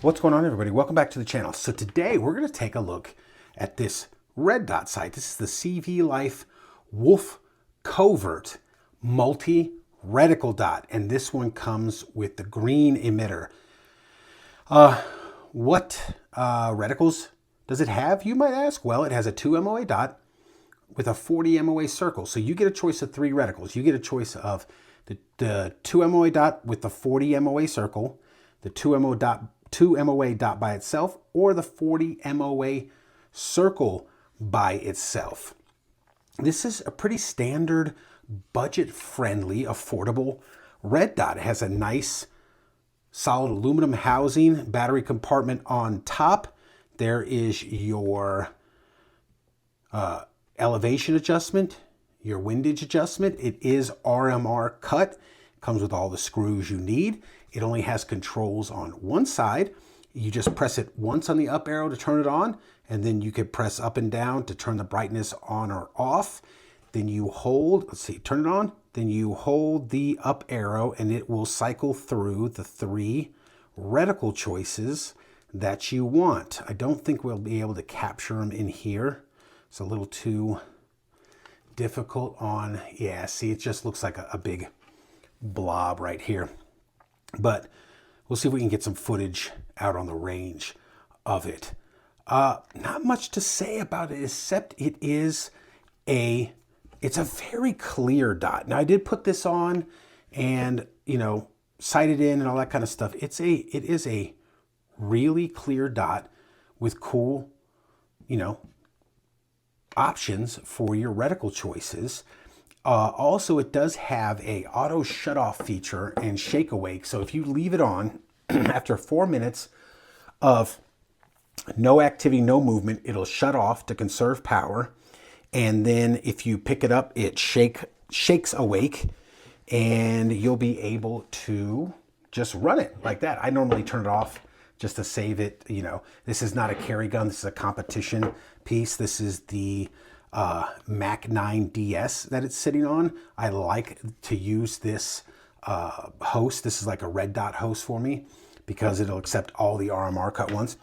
What's going on, everybody? Welcome back to the channel. So today we're going to take a look at this red dot sight. This is the CVLife WolfCovert multi-reticle dot, and this one comes with the green emitter. What reticles does it have, you might ask? Well, it has a 2 MOA dot with a 40 MOA circle. So you get a choice of 3 reticles. You get a choice of the 2 MOA dot with the 40 MOA circle, the 2 MOA dot by itself, or the 40 MOA circle by itself. This is a pretty standard, budget-friendly, affordable red dot. It has a nice solid aluminum housing, battery compartment on top. There is your elevation adjustment, your windage adjustment. It is RMR cut. Comes with all the screws you need. It only has controls on one side. You just press it once on the up arrow to turn it on, and then you could press up and down to turn the brightness on or off. Then you hold, let's see, turn it on. Then you hold the up arrow and it will cycle through the 3 reticle choices that you want. I don't think we'll be able to capture them in here. It's a little too difficult on, yeah, see, it just looks like a big blob right here. But we'll see if we can get some footage out on the range of it. Not much to say about it, except it's a very clear dot. Now I did put this on and, you know, sight it in and all that kind of stuff. It is a really clear dot with cool, you know, options for your reticle choices. Also, it does have a auto shut off feature and shake awake. So if you leave it on after 4 minutes of no activity, no movement, it'll shut off to conserve power. And then if you pick it up, it shakes awake and you'll be able to just run it like that. I normally turn it off just to save it. You know, this is not a carry gun. This is a competition piece. This is the Mac 9 DS that it's sitting on. I like to use this host. This is like a red dot host for me because it'll accept all the RMR cut ones.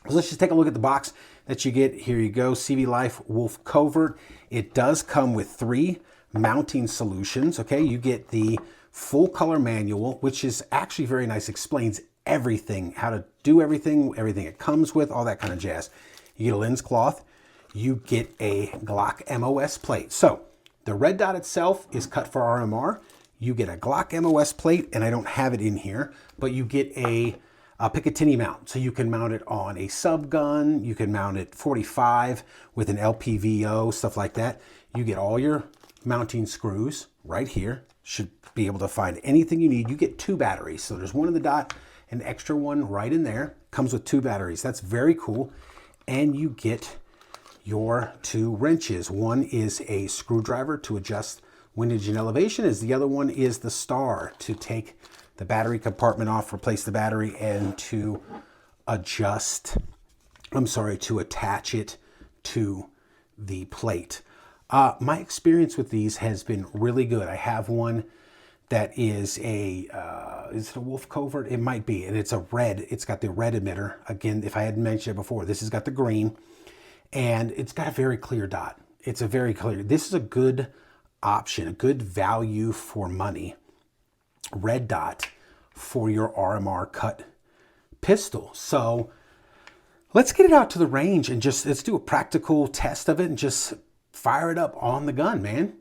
So let's just take a look at the box that you get. Here you go, CVLife WolfCovert. It does come with 3 mounting solutions. Okay, you get the full color manual, which is actually very nice. Explains everything, how to do everything it comes with, all that kind of jazz. You get a lens cloth. You get a Glock MOS plate. So the red dot itself is cut for RMR. You get a Glock MOS plate, and I don't have it in here, but you get a Picatinny mount. So you can mount it on a sub gun. You can mount it 45 with an LPVO, stuff like that. You get all your mounting screws right here. Should be able to find anything you need. You get 2 batteries. So there's one in the dot, an extra one right in there. Comes with 2 batteries. That's very cool. And you get your 2 wrenches. One is a screwdriver to adjust windage and elevation, as the other one is the star to take the battery compartment off, replace the battery, and to attach it to the plate. My experience with these has been really good. I have one that is is it a WolfCovert? It might be, and it's a red. It's got the red emitter. Again, if I hadn't mentioned it before, this has got the green. And it's got a very clear dot. It's a very clear, this is a good option, a good value for money red dot for your RMR cut pistol. So let's get it out to the range and let's do a practical test of it and just fire it up on the gun, man.